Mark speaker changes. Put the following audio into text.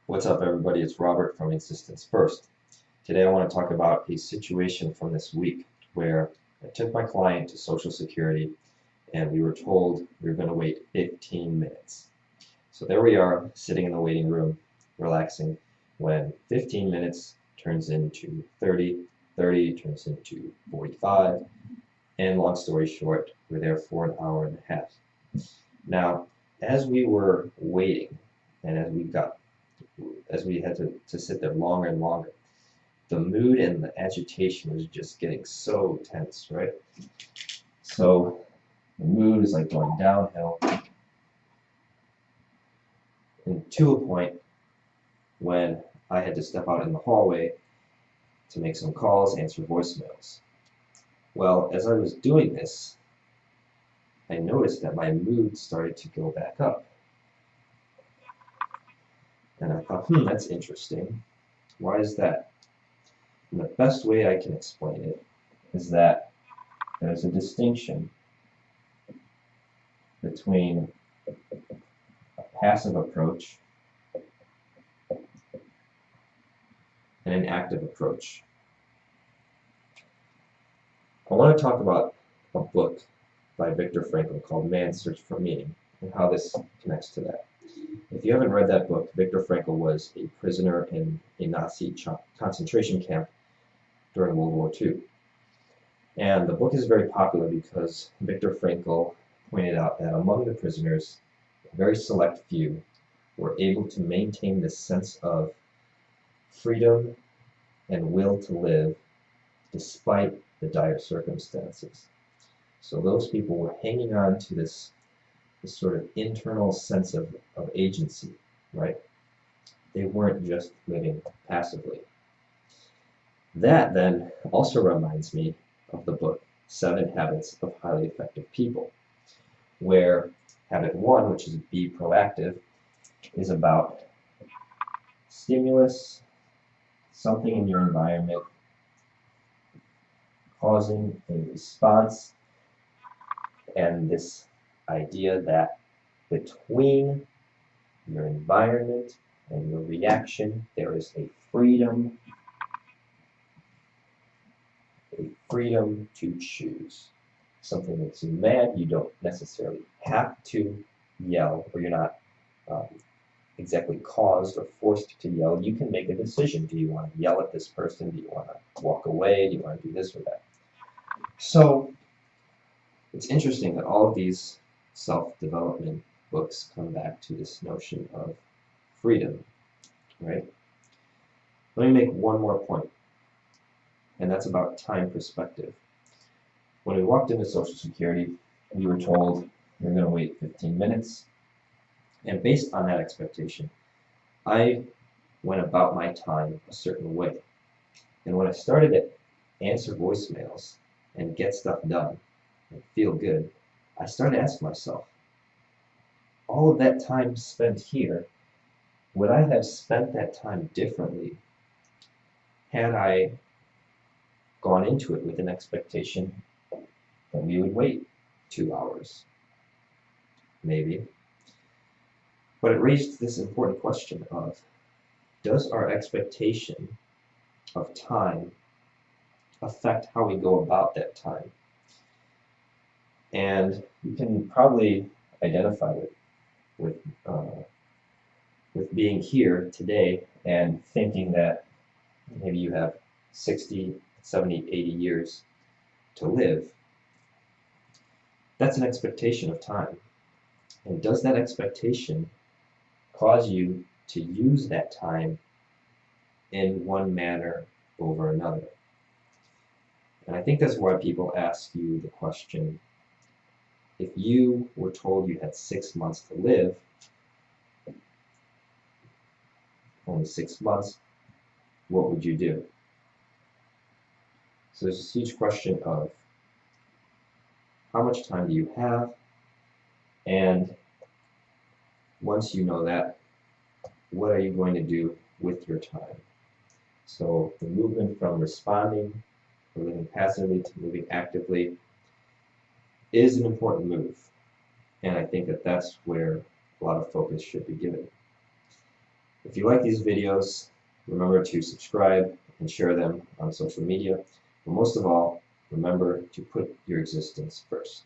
Speaker 1: What's up, everybody? It's Robert from Existence First. Today I want to talk about a situation from this week where I took my client to Social Security and we were told we were going to wait 15 minutes. So there we are, sitting in the waiting room, relaxing, when 15 minutes turns into 30, 30 turns into 45, and long story short, we're there for an hour and a half. Now, as we were waiting and as we had to sit there longer and longer, the mood and the agitation was just getting so tense, right? So the mood is like going downhill, and to a point when I had to step out in the hallway to make some calls, answer voicemails. Well, as I was doing this, I noticed that my mood started to go back up. And I thought, that's interesting. Why is that? And the best way I can explain it is that there's a distinction between a passive approach and an active approach. I want to talk about a book by Viktor Frankl called Man's Search for Meaning and how this connects to that. If you haven't read that book, Viktor Frankl was a prisoner in a Nazi concentration camp during World War II. And the book is very popular because Viktor Frankl pointed out that among the prisoners, a very select few were able to maintain this sense of freedom and will to live despite the dire circumstances. So those people were hanging on to this sort of internal sense of agency, right? They weren't just living passively. That then also reminds me of the book 7 Habits of Highly Effective People, where habit 1, which is be proactive, is about stimulus, something in your environment causing a response, and this idea that between your environment and your reaction there is a freedom to choose. Something makes you mad, you don't necessarily have to yell, or you're not exactly caused or forced to yell. You can make a decision. Do you want to yell at this person? Do you want to walk away? Do you want to do this or that? So it's interesting that all of these self-development books come back to this notion of freedom, right? Let me make one more point, and that's about time perspective. When we walked into Social Security, we were told we were going to wait 15 minutes, and based on that expectation, I went about my time a certain way. And when I started to answer voicemails and get stuff done and feel good, I started to ask myself, all of that time spent here, would I have spent that time differently had I gone into it with an expectation that we would wait 2 hours? Maybe. But it raised this important question of, does our expectation of time affect how we go about that time? And you can probably identify with being here today and thinking that maybe you have 60, 70, 80 years to live. That's an expectation of time. And does that expectation cause you to use that time in one manner over another? And I think that's why people ask you the question, if you were told you had 6 months to live, only 6 months, what would you do? So there's this huge question of how much time do you have, and once you know that, what are you going to do with your time? So the movement from responding or living passively to moving actively is an important move, and I think that that's where a lot of focus should be given. If you like these videos, remember to subscribe and share them on social media. But most of all, remember to put your existence first.